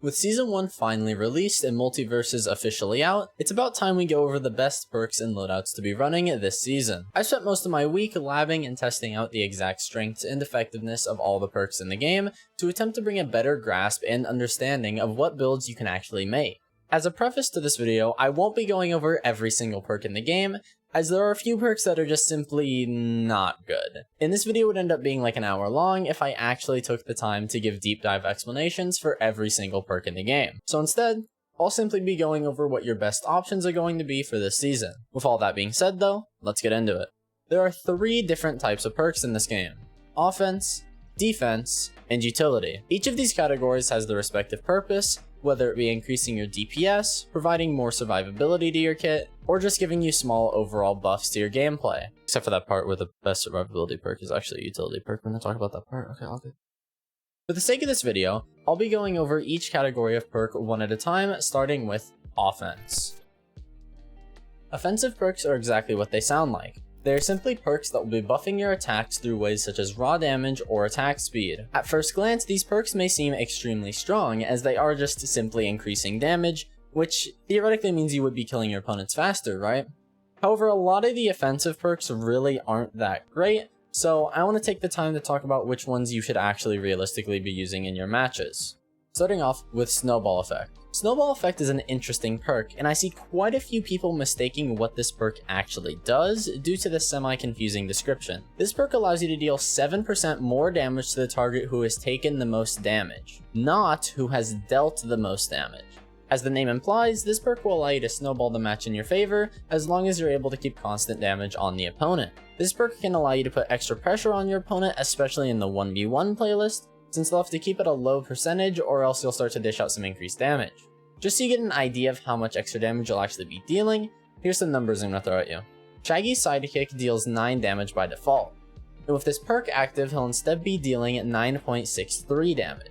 With Season 1 finally released and MultiVersus officially out, it's about time we go over the best perks and loadouts to be running this season. I spent most of my week labbing and testing out the exact strengths and effectiveness of all the perks in the game to attempt to bring a better grasp and understanding of what builds you can actually make. As a preface to this video, I won't be going over every single perk in the game, as there are a few perks that are just simply not good. And this video would end up being like an hour long if I actually took the time to give deep dive explanations for every single perk in the game. So instead, I'll simply be going over what your best options are going to be for this season. With all that being said though, let's get into it. There are 3 different types of perks in this game: offense, defense, and utility. Each of these categories has their respective purpose, whether it be increasing your DPS, providing more survivability to your kit, or just giving you small overall buffs to your gameplay. Except for that part where the best survivability perk is actually a utility perk. We're gonna talk about that part. Okay, all good. For the sake of this video, I'll be going over each category of perk one at a time, starting with offense. Offensive perks are exactly what they sound like. They are simply perks that will be buffing your attacks through ways such as raw damage or attack speed. At first glance, these perks may seem extremely strong, as they are just simply increasing damage, which theoretically means you would be killing your opponents faster, right? However, a lot of the offensive perks really aren't that great, so I want to take the time to talk about which ones you should actually realistically be using in your matches. Starting off with Snowball Effect. Snowball Effect is an interesting perk, and I see quite a few people mistaking what this perk actually does due to the semi-confusing description. This perk allows you to deal 7% more damage to the target who has taken the most damage, not who has dealt the most damage. As the name implies, this perk will allow you to snowball the match in your favor as long as you're able to keep constant damage on the opponent. This perk can allow you to put extra pressure on your opponent, especially in the 1v1 playlist, since they'll have to keep it a low percentage or else you'll start to dish out some increased damage. Just so you get an idea of how much extra damage you'll actually be dealing, here's some numbers I'm going to throw at you. Shaggy's sidekick deals 9 damage by default, and with this perk active he'll instead be dealing 9.63 damage.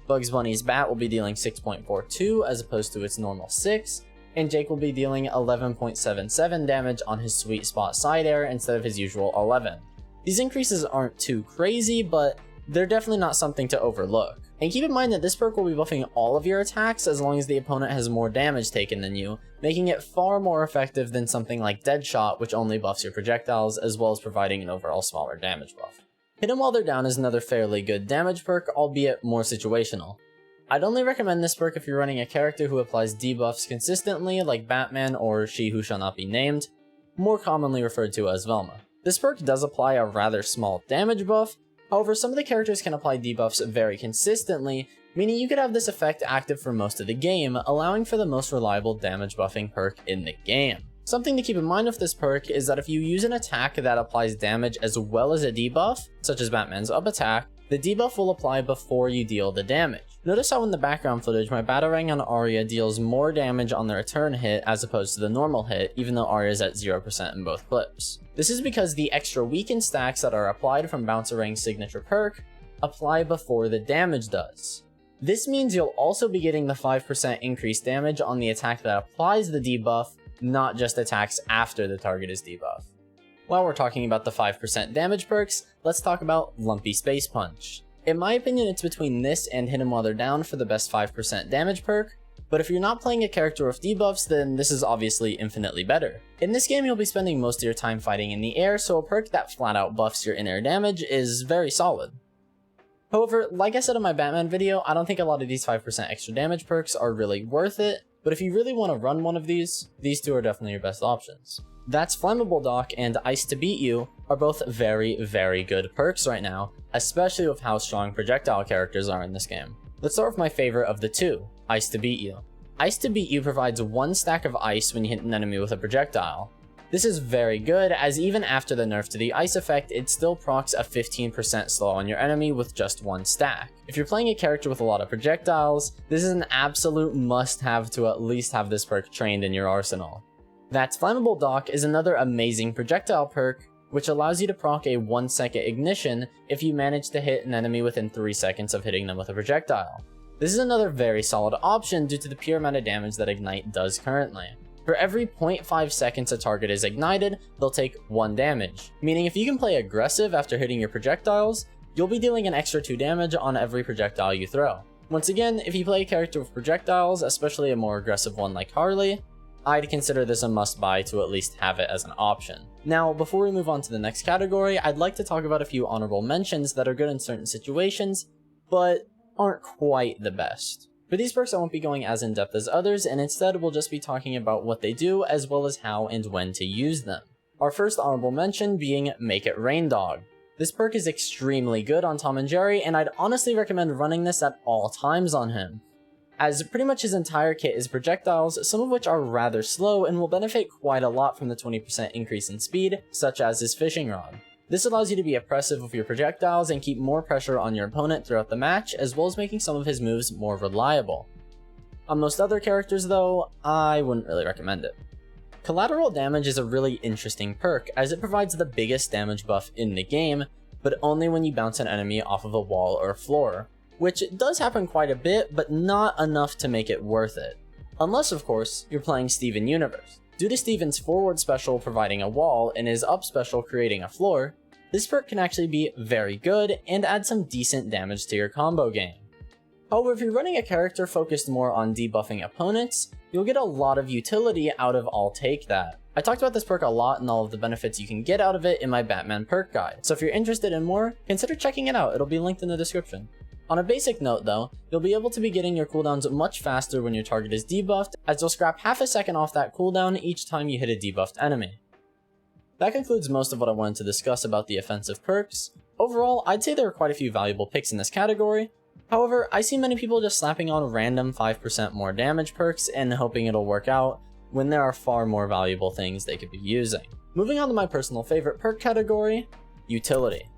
Bugs Bunny's bat will be dealing 6.42 as opposed to its normal 6, and Jake will be dealing 11.77 damage on his sweet spot side air instead of his usual 11. These increases aren't too crazy, but they're definitely not something to overlook. And keep in mind that this perk will be buffing all of your attacks as long as the opponent has more damage taken than you, making it far more effective than something like Deadshot, which only buffs your projectiles as well as providing an overall smaller damage buff. Hit 'em while they're down is another fairly good damage perk, albeit more situational. I'd only recommend this perk if you're running a character who applies debuffs consistently, like Batman or She Who Shall Not Be Named, more commonly referred to as Velma. This perk does apply a rather small damage buff. However, some of the characters can apply debuffs very consistently, meaning you could have this effect active for most of the game, allowing for the most reliable damage buffing perk in the game. Something to keep in mind with this perk is that if you use an attack that applies damage as well as a debuff, such as Batman's up attack, the debuff will apply before you deal the damage. Notice how in the background footage my Batarang on Arya deals more damage on the return hit as opposed to the normal hit, even though Arya is at 0% in both clips. This is because the extra weaken stacks that are applied from Bouncerang's signature perk apply before the damage does. This means you'll also be getting the 5% increased damage on the attack that applies the debuff, not just attacks after the target is debuffed. While we're talking about the 5% damage perks, let's talk about Lumpy Space Punch. In my opinion, it's between this and Hit 'em While They're Down for the best 5% damage perk, but if you're not playing a character with debuffs, then this is obviously infinitely better. In this game, you'll be spending most of your time fighting in the air, so a perk that flat out buffs your in-air damage is very solid. However, like I said in my Batman video, I don't think a lot of these 5% extra damage perks are really worth it, but if you really want to run one of these 2 are definitely your best options. That's Flammable Dock and Ice to Beat You are both very, very good perks right now, especially with how strong projectile characters are in this game. Let's start with my favorite of the 2, Ice to Beat You. Ice to Beat You provides 1 stack of ice when you hit an enemy with a projectile. This is very good, as even after the nerf to the ice effect, it still procs a 15% slow on your enemy with just 1 stack. If you're playing a character with a lot of projectiles, this is an absolute must-have to at least have this perk trained in your arsenal. That's Flammable Dock is another amazing projectile perk, which allows you to proc a 1-second ignition if you manage to hit an enemy within 3 seconds of hitting them with a projectile. This is another very solid option due to the pure amount of damage that Ignite does currently. For every 0.5 seconds a target is ignited, they'll take 1 damage, meaning if you can play aggressive after hitting your projectiles, you'll be dealing an extra 2 damage on every projectile you throw. Once again, if you play a character with projectiles, especially a more aggressive one like Harley, I'd consider this a must-buy to at least have it as an option. Now, before we move on to the next category, I'd like to talk about a few honorable mentions that are good in certain situations, but aren't quite the best. For these perks, I won't be going as in-depth as others, and instead we'll just be talking about what they do, as well as how and when to use them. Our first honorable mention being Make It Rain Dog. This perk is extremely good on Tom and Jerry, and I'd honestly recommend running this at all times on him, as pretty much his entire kit is projectiles, some of which are rather slow and will benefit quite a lot from the 20% increase in speed, such as his fishing rod. This allows you to be oppressive with your projectiles and keep more pressure on your opponent throughout the match, as well as making some of his moves more reliable. On most other characters though, I wouldn't really recommend it. Collateral Damage is a really interesting perk, as it provides the biggest damage buff in the game, but only when you bounce an enemy off of a wall or floor, which does happen quite a bit, but not enough to make it worth it. Unless, of course, you're playing Steven Universe. Due to Steven's forward special providing a wall and his up special creating a floor, this perk can actually be very good and add some decent damage to your combo game. However, if you're running a character focused more on debuffing opponents, you'll get a lot of utility out of I'll Take That. I talked about this perk a lot and all of the benefits you can get out of it in my Batman perk guide, so if you're interested in more, consider checking it out, it'll be linked in the description. On a basic note though, you'll be able to be getting your cooldowns much faster when your target is debuffed, as you'll scrap half a second off that cooldown each time you hit a debuffed enemy. That concludes most of what I wanted to discuss about the offensive perks. Overall, I'd say there are quite a few valuable picks in this category. However, I see many people just slapping on random 5% more damage perks and hoping it'll work out, when there are far more valuable things they could be using. Moving on to my personal favorite perk category, Utility.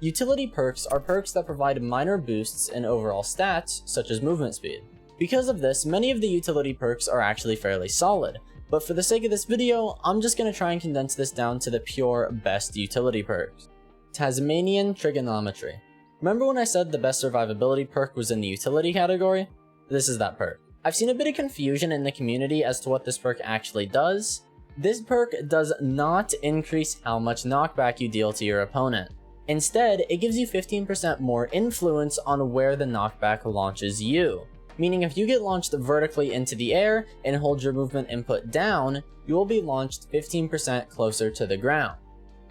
Utility perks are perks that provide minor boosts in overall stats, such as movement speed. Because of this, many of the utility perks are actually fairly solid, but for the sake of this video, I'm just going to try and condense this down to the pure best utility perks. Tasmanian Trigonometry. Remember when I said the best survivability perk was in the utility category? This is that perk. I've seen a bit of confusion in the community as to what this perk actually does. This perk does not increase how much knockback you deal to your opponent. Instead, it gives you 15% more influence on where the knockback launches you. Meaning if you get launched vertically into the air and hold your movement input down, you will be launched 15% closer to the ground.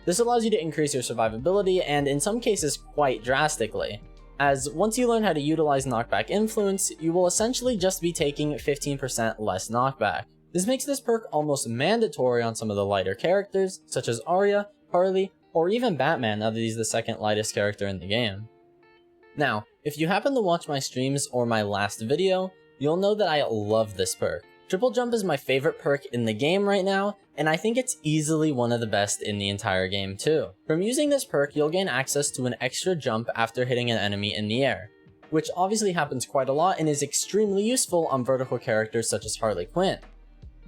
This allows you to increase your survivability and in some cases quite drastically, as once you learn how to utilize knockback influence, you will essentially just be taking 15% less knockback. This makes this perk almost mandatory on some of the lighter characters, such as Arya, Harley, or even Batman now that he's the second lightest character in the game. Now, if you happen to watch my streams or my last video, you'll know that I love this perk. Triple Jump is my favorite perk in the game right now, and I think it's easily one of the best in the entire game too. From using this perk, you'll gain access to an extra jump after hitting an enemy in the air, which obviously happens quite a lot and is extremely useful on vertical characters such as Harley Quinn.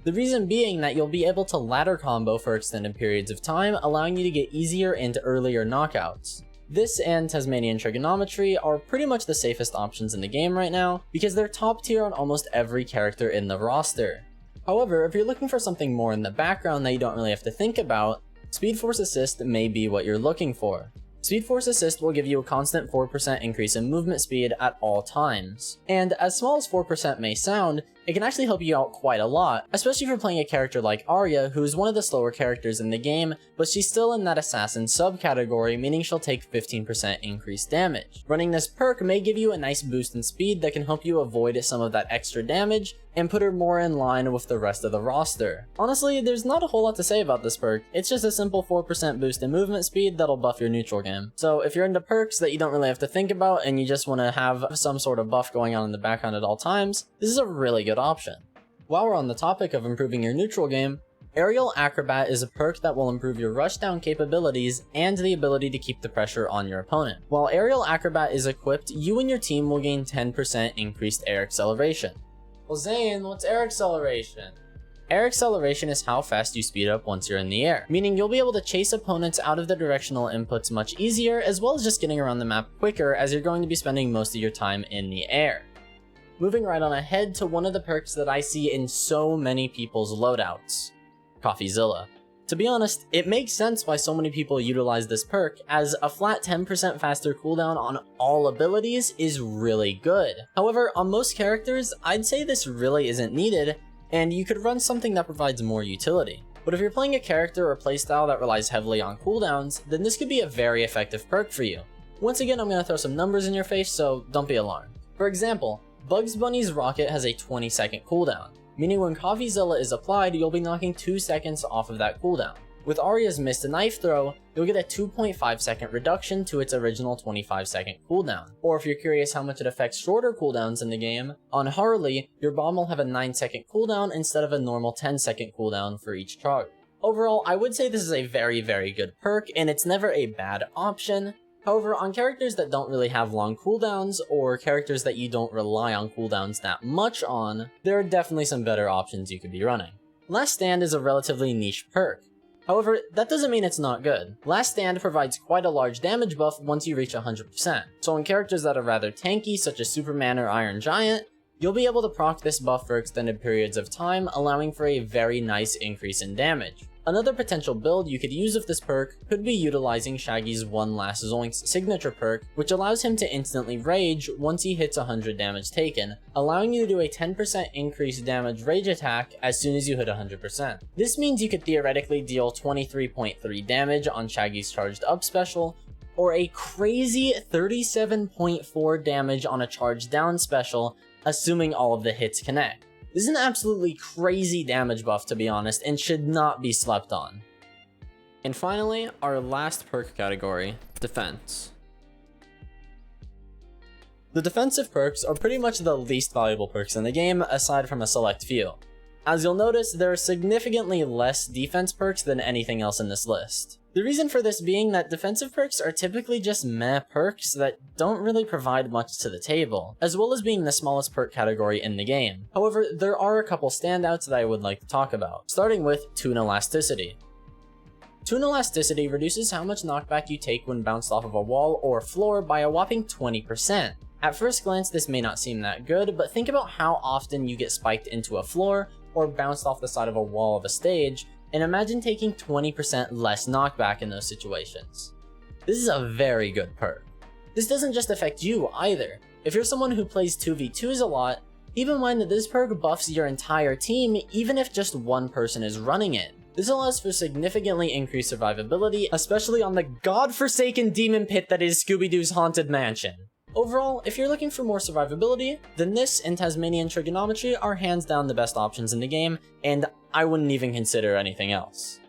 The reason being that you'll be able to ladder combo for extended periods of time, allowing you to get easier and earlier knockouts. This and Tasmanian Trigonometry are pretty much the safest options in the game right now, because they're top tier on almost every character in the roster. However, if you're looking for something more in the background that you don't really have to think about, Speed Force Assist may be what you're looking for. Speed Force Assist will give you a constant 4% increase in movement speed at all times. And as small as 4% may sound, it can actually help you out quite a lot, especially if you're playing a character like Arya, who is one of the slower characters in the game, but she's still in that assassin subcategory, meaning she'll take 15% increased damage. Running this perk may give you a nice boost in speed that can help you avoid some of that extra damage, and put her more in line with the rest of the roster. Honestly, there's not a whole lot to say about this perk, it's just a simple 4% boost in movement speed that'll buff your neutral game. So if you're into perks that you don't really have to think about and you just want to have some sort of buff going on in the background at all times, this is a really good option. While we're on the topic of improving your neutral game, Aerial Acrobat is a perk that will improve your rushdown capabilities and the ability to keep the pressure on your opponent. While Aerial Acrobat is equipped, you and your team will gain 10% increased air acceleration. Well Zane, what's air acceleration? Air acceleration is how fast you speed up once you're in the air, meaning you'll be able to chase opponents out of the directional inputs much easier, as well as just getting around the map quicker as you're going to be spending most of your time in the air. Moving right on ahead to one of the perks that I see in so many people's loadouts, Coffeezilla. To be honest, it makes sense why so many people utilize this perk, as a flat 10% faster cooldown on all abilities is really good. However, on most characters, I'd say this really isn't needed, and you could run something that provides more utility. But if you're playing a character or playstyle that relies heavily on cooldowns, then this could be a very effective perk for you. Once again, I'm going to throw some numbers in your face, so don't be alarmed. For example, Bugs Bunny's rocket has a 20-second cooldown, meaning when CoffeeZilla is applied, you'll be knocking 2 seconds off of that cooldown. With Arya's Mist a Knife Throw, you'll get a 2.5 second reduction to its original 25-second cooldown. Or if you're curious how much it affects shorter cooldowns in the game, on Harley, your bomb will have a 9-second cooldown instead of a normal 10-second cooldown for each charge. Overall, I would say this is a very good perk, and it's never a bad option. However, on characters that don't really have long cooldowns, or characters that you don't rely on cooldowns that much on, there are definitely some better options you could be running. Last Stand is a relatively niche perk. However, that doesn't mean it's not good. Last Stand provides quite a large damage buff once you reach 100%, so on characters that are rather tanky such as Superman or Iron Giant, you'll be able to proc this buff for extended periods of time, allowing for a very nice increase in damage. Another potential build you could use with this perk could be utilizing Shaggy's One Last Zoinks signature perk, which allows him to instantly rage once he hits 100 damage taken, allowing you to do a 10% increased damage rage attack as soon as you hit 100%. This means you could theoretically deal 23.3 damage on Shaggy's charged up special, or a crazy 37.4 damage on a charged down special, assuming all of the hits connect. This is an absolutely crazy damage buff, to be honest, and should not be slept on. And finally, our last perk category, Defense. The defensive perks are pretty much the least valuable perks in the game, aside from a select few. As you'll notice, there are significantly less defense perks than anything else in this list. The reason for this being that defensive perks are typically just meh perks that don't really provide much to the table, as well as being the smallest perk category in the game. However, there are a couple standouts that I would like to talk about, starting with Toon Elasticity. Toon Elasticity reduces how much knockback you take when bounced off of a wall or floor by a whopping 20%. At first glance, this may not seem that good, but think about how often you get spiked into a floor or bounced off the side of a wall of a stage, and imagine taking 20% less knockback in those situations. This is a very good perk. This doesn't just affect you either. If you're someone who plays 2v2s a lot, keep in mind that this perk buffs your entire team even if just one person is running it. This allows for significantly increased survivability, especially on the godforsaken demon pit that is Scooby-Doo's Haunted Mansion. Overall, if you're looking for more survivability, then this and Tasmanian Trigonometry are hands down the best options in the game, and I wouldn't even consider anything else.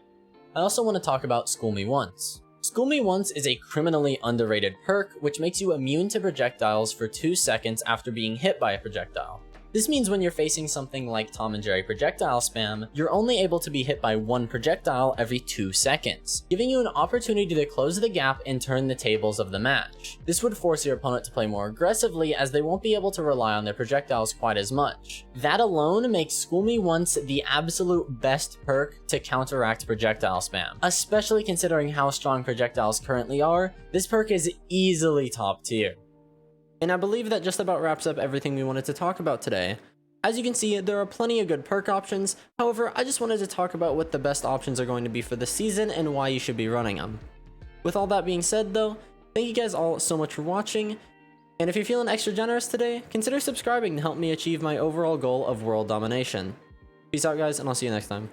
I also want to talk about School Me Once. School Me Once is a criminally underrated perk which makes you immune to projectiles for 2 seconds after being hit by a projectile. This means when you're facing something like Tom and Jerry projectile spam, you're only able to be hit by one projectile every 2 seconds, giving you an opportunity to close the gap and turn the tables of the match. This would force your opponent to play more aggressively as they won't be able to rely on their projectiles quite as much. That alone makes School Me Once the absolute best perk to counteract projectile spam. Especially considering how strong projectiles currently are, this perk is easily top tier. And I believe that just about wraps up everything we wanted to talk about today. As you can see, there are plenty of good perk options, however, I just wanted to talk about what the best options are going to be for the season and why you should be running them. With all that being said though, thank you guys all so much for watching, and if you're feeling extra generous today, consider subscribing to help me achieve my overall goal of world domination. Peace out guys, and I'll see you next time.